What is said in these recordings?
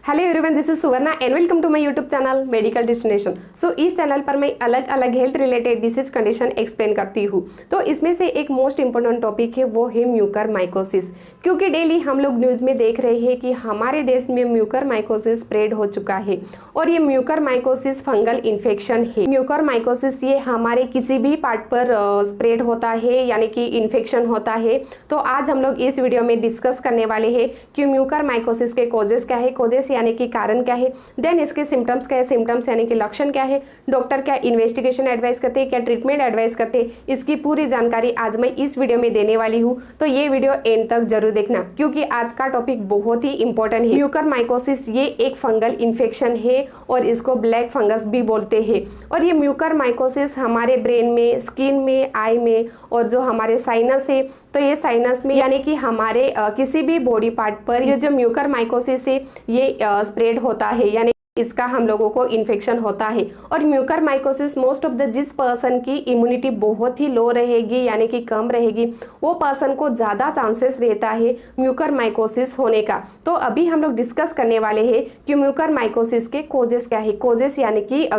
Hello everyone, this is Suvarna and welcome to my YouTube channel medical destination. So इस चैनल पर मैं अलग अलग health related disease condition explain करती हूँ। तो इसमें से एक मोस्ट इंपोर्टेंट टॉपिक है वो है म्यूकरमाइकोसिस, क्योंकि डेली हम लोग न्यूज़ में देख रहे हैं कि हमारे देश में म्यूकरमाइकोसिस स्प्रेड हो चुका है और ये म्यूकरमाइकोसिस फंगल इन्फेक्शन है। म्यूकरमाइकोसिस ये हमारे किसी भी पार्ट पर स्प्रेड होता है यानी कि इन्फेक्शन होता है। तो आज हम लोग इस वीडियो में डिस्कस करने वाले हैं कि म्यूकरमाइकोसिस के कॉजेस क्या है, कॉजेस यानी कि कारण क्या है, देन इसके सिम्टम्स क्या है, सिम्टम्स यानी कि लक्षण क्या है, डॉक्टर क्या इन्वेस्टिगेशन एडवाइस करते हैं, क्या ट्रीटमेंट एडवाइस करते हैं, इसकी पूरी जानकारी आज मैं इस वीडियो में देने वाली हूँ। तो ये वीडियो एंड तक जरूर देखना क्योंकि आज का टॉपिक बहुत ही इंपॉर्टेंट है। म्यूकरमाइकोसिस ये एक फंगल इन्फेक्शन है और इसको ब्लैक फंगस भी बोलते हैं। और ये म्यूकरमाइकोसिस हमारे ब्रेन में, स्किन में, आई में और जो हमारे साइनस है, तो ये साइनस में यानी कि हमारे किसी भी बॉडी पार्ट पर ये जो म्यूकरमाइकोसिस है ये स्प्रेड होता है, यानी इसका हम लोगों को इन्फेक्शन होता है। और म्यूकरमाइकोसिस मोस्ट ऑफ द जिस पर्सन की इम्यूनिटी बहुत ही लो रहेगी यानी कि कम रहेगी, वो पर्सन को ज़्यादा चांसेस रहता है म्यूकरमाइकोसिस होने का। तो अभी हम लोग डिस्कस करने वाले हैं कि म्यूकरमाइकोसिस के कॉजेस क्या है। कॉजेस यानी कि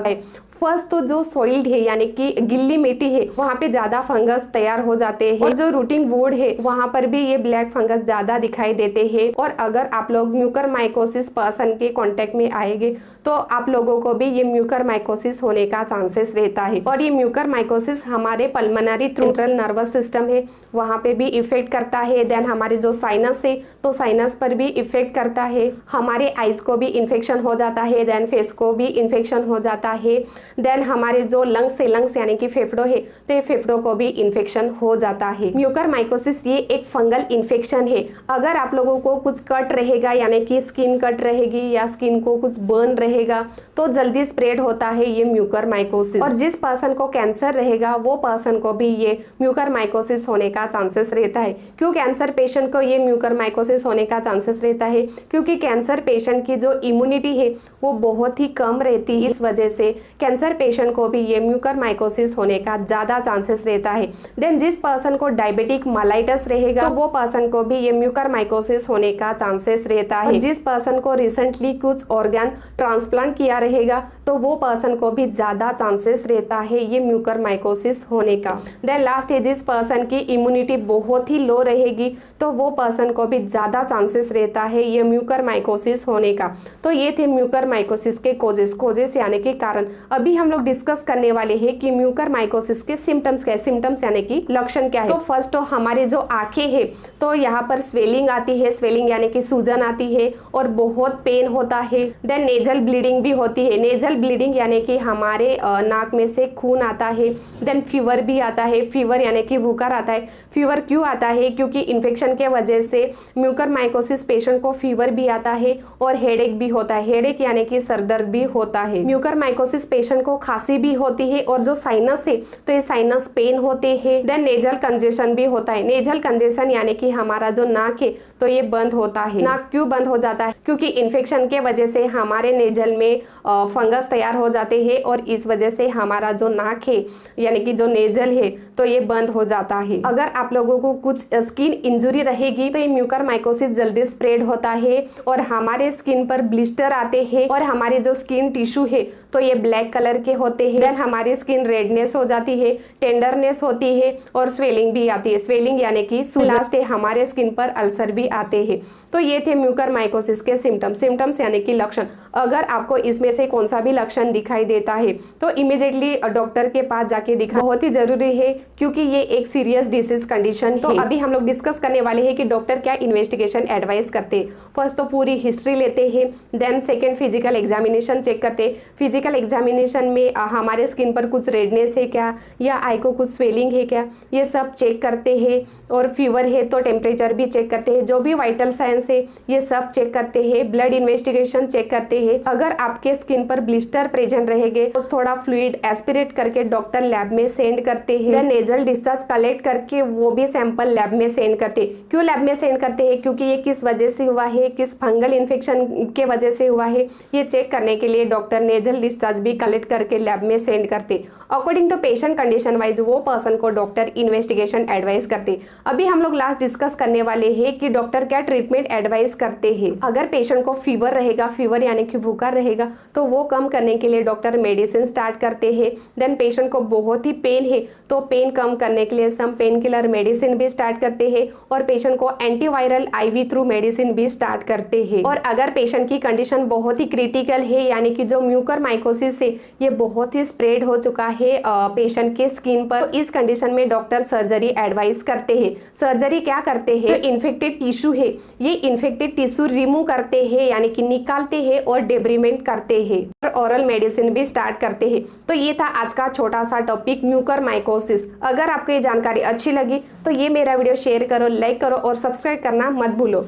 फर्स्ट तो जो सॉइल्ड है यानी कि गिल्ली मिट्टी है वहाँ पे ज़्यादा फंगस तैयार हो जाते हैं और जो रूटिंग वुड है वहाँ पर भी ये ब्लैक फंगस ज़्यादा दिखाई देते हैं। और अगर आप लोग म्यूकरमाइकोसिस पर्सन के कांटेक्ट में आएंगे तो आप लोगों को भी ये म्यूकरमाइकोसिस होने का चांसेस रहता है। और ये म्यूकरमाइकोसिस हमारे पल्मोनरी सेंट्रल नर्वस सिस्टम है वहाँ पे भी इफेक्ट करता है। देन हमारे जो साइनस है तो साइनस पर भी इफेक्ट करता है। हमारे आइज को भी इन्फेक्शन हो जाता है, देन फेस को भी इन्फेक्शन हो जाता है। देन हमारे जो लंग्स है, लंग्स यानी कि फेफड़ों है, तो ये फेफड़ों को भी इन्फेक्शन हो जाता है। म्यूकरमाइकोसिस ये एक फंगल इन्फेक्शन है। अगर आप लोगों को कुछ कट रहेगा यानी कि स्किन कट रहेगी या स्किन को कुछ बर्न रहेगा तो जल्दी स्प्रेड होता है ये म्यूकरमाइकोसिस। और जिस पर्सन को कैंसर रहेगा वो पर्सन को भी ये म्यूकरमाइकोसिस होने का चांसेस रहता है। क्यों कैंसर पेशेंट को ये म्यूकरमाइकोसिस होने का चांसेस रहता है? क्योंकि कैंसर पेशेंट की जो इम्यूनिटी है वो बहुत ही कम रहती है। इस वजह से कैंसर पेशेंट को भी ये म्यूकरमाइकोसिस होने का ज्यादा चांसेस रहता है। देन जिस पर्सन को डायबिटिक मेलिटस रहेगा तो वो पर्सन को भी ये म्यूकरमाइकोसिस होने का चांसेस रहता है। जिस पर्सन को रिसेंटली कुछ ऑर्गन ट्रांसप्लांट किया रहेगा तो वो पर्सन को भी ज्यादा चांसेस रहता है ये म्यूकरमाइकोसिस होने का। देन लास्ट है जिस पर्सन की इम्यूनिटी बहुत ही लो रहेगी तो वो पर्सन को भी ज्यादा चांसेस रहता है ये म्यूकरमाइकोसिस होने का। तो ये थे म्यूकरमाइकोसिस के कॉजेस यानी कि कारण। अभी हम लोग डिस्कस करने वाले हैं कि म्यूकरमाइकोसिस के सिम्टम्स क्या है, सिम्टम्स यानी कि लक्षण क्या है। तो फर्स्ट तो हमारे जो आंखें हैं तो यहाँ पर स्वेलिंग आती है, स्वेलिंग यानी कि सूजन आती है और बहुत पेन होता है। देन नेजल ब्लीडिंग भी होती है। नेजल ब्लीडिंग यानी कि हमारे नाक में से खून आता है। देन फीवर भी आता है, फीवर यानी कि बुखार आता है। फीवर क्यों आता है? क्योंकि इन्फेक्शन के वजह से म्यूकरमाइकोसिस पेशेंट को फीवर भी आता है और हेडेक भी होता है। हेडेक यानी कि सरदर्द भी होता है। म्यूकरमाइकोसिस पेशेंट को खांसी भी होती है और जो साइनस है तो ये साइनस पेन होते हैं। देन नेजल कंजेशन भी होता है। नेजल कंजेशन यानी कि हमारा जो नाक है तो ये बंद होता है। नाक क्यों बंद हो जाता है? क्योंकि इन्फेक्शन के वजह से हमारे नेजल में फंगस तैयार हो जाते हैं और इस वजह से हमारा जो नाक है यानी कि जो नेजल है तो ये बंद हो जाता है। अगर आप लोगों को कुछ स्किन इंजुरी रहेगी तो ये म्यूकरमाइकोसिस जल्दी स्प्रेड होता है और हमारे स्किन पर ब्लिस्टर आते हैं और हमारे जो स्किन टिश्यू है तो ये ब्लैक कलर के होते हैं। देन हमारी स्किन रेडनेस हो जाती है, टेंडरनेस होती है और स्वेलिंग भी आती है। स्वेलिंग यानी कि लास्ट है हमारे स्किन पर अल्सर भी आते हैं। तो ये थे म्यूकरमाइकोसिस के सिम्टम्स यानी कि लक्षण। अगर आपको इसमें से कौन सा भी लक्षण दिखाई देता है तो इमीडिएटली डॉक्टर के पास जाके दिखा बहुत ही जरूरी है क्योंकि ये एक सीरियस डिसीज कंडीशन है। तो अभी हम लोग डिस्कस करने वाले हैं कि डॉक्टर क्या इन्वेस्टिगेशन एडवाइस करते हैं। फर्स्ट तो पूरी हिस्ट्री लेते हैं, then second physical examination check करते हैं। फिजिकल एग्जामिनेशन में हमारे स्किन पर कुछ रेडनेस है क्या या आई को कुछ स्वेलिंग है क्या, ये सब चेक करते हैं। और फीवर है तो टेम्परेचर भी चेक करते हैं। जो भी वाइटल साइंस है ये सब चेक करते हैं। ब्लड इन्वेस्टिगेशन चेक करते हैं। अगर आपके स्किन पर ब्लिस्टर प्रेजेंट रहेंगे तो थोड़ा फ्लूइड एस्पिरेट करके डॉक्टर लैब में सेंड करते हैं। नेजल डिस्चार्ज कलेक्ट करके वो भी सैंपल लैब में सेंड करते हैं। क्यों लैब में सेंड करते हैं? क्योंकि ये किस वजह से हुआ है, किस फंगल इन्फेक्शन के वजह से हुआ है, ये चेक करने के लिए डॉक्टर नेजल डिस्चार्ज भी कलेक्ट कलेक्ट करके लैब में सेंड करते। According to patient condition wise वो पर्सन को डॉक्टर इन्वेस्टिगेशन एडवाइस करते। अभी हम लोग लास्ट डिस्कस करने वाले हैं कि डॉक्टर क्या ट्रीटमेंट एडवाइस करते हैं। अगर पेशेंट को फीवर रहेगा, फीवर यानी कि बुखार रहेगा, तो वो कम करने के लिए डॉक्टर मेडिसिन स्टार्ट करते हैं। देन पेशेंट को बहुत ही पेन है तो पेन कम करने के लिए सम पेन किलर मेडिसिन भी स्टार्ट करते हैं और पेशेंट को एंटीवायरल आईवी थ्रू मेडिसिन भी स्टार्ट करते हैं। और अगर पेशेंट की कंडीशन बहुत ही क्रिटिकल है यानी कि जो म्यूकरमाइकोसिस है ये बहुत ही स्प्रेड हो चुका है पेशेंट के स्किन पर, तो इस कंडीशन में डॉक्टर सर्जरी एडवाइस करते हैं। सर्जरी क्या करते हैं, जो इन्फेक्टेड टिश्यू है ये इन्फेक्टेड टिश्यू रिमूव करते हैं यानी कि निकालते हैं और डेब्रीमेंट करते हैं और ओरल मेडिसिन भी स्टार्ट करते हैं। तो ये था आज का छोटा सा टॉपिक म्यूकरमाइकोसिस। अगर आपको ये जानकारी अच्छी लगी तो ये मेरा वीडियो शेयर करो, लाइक करो और सब्सक्राइब करना मत भूलो।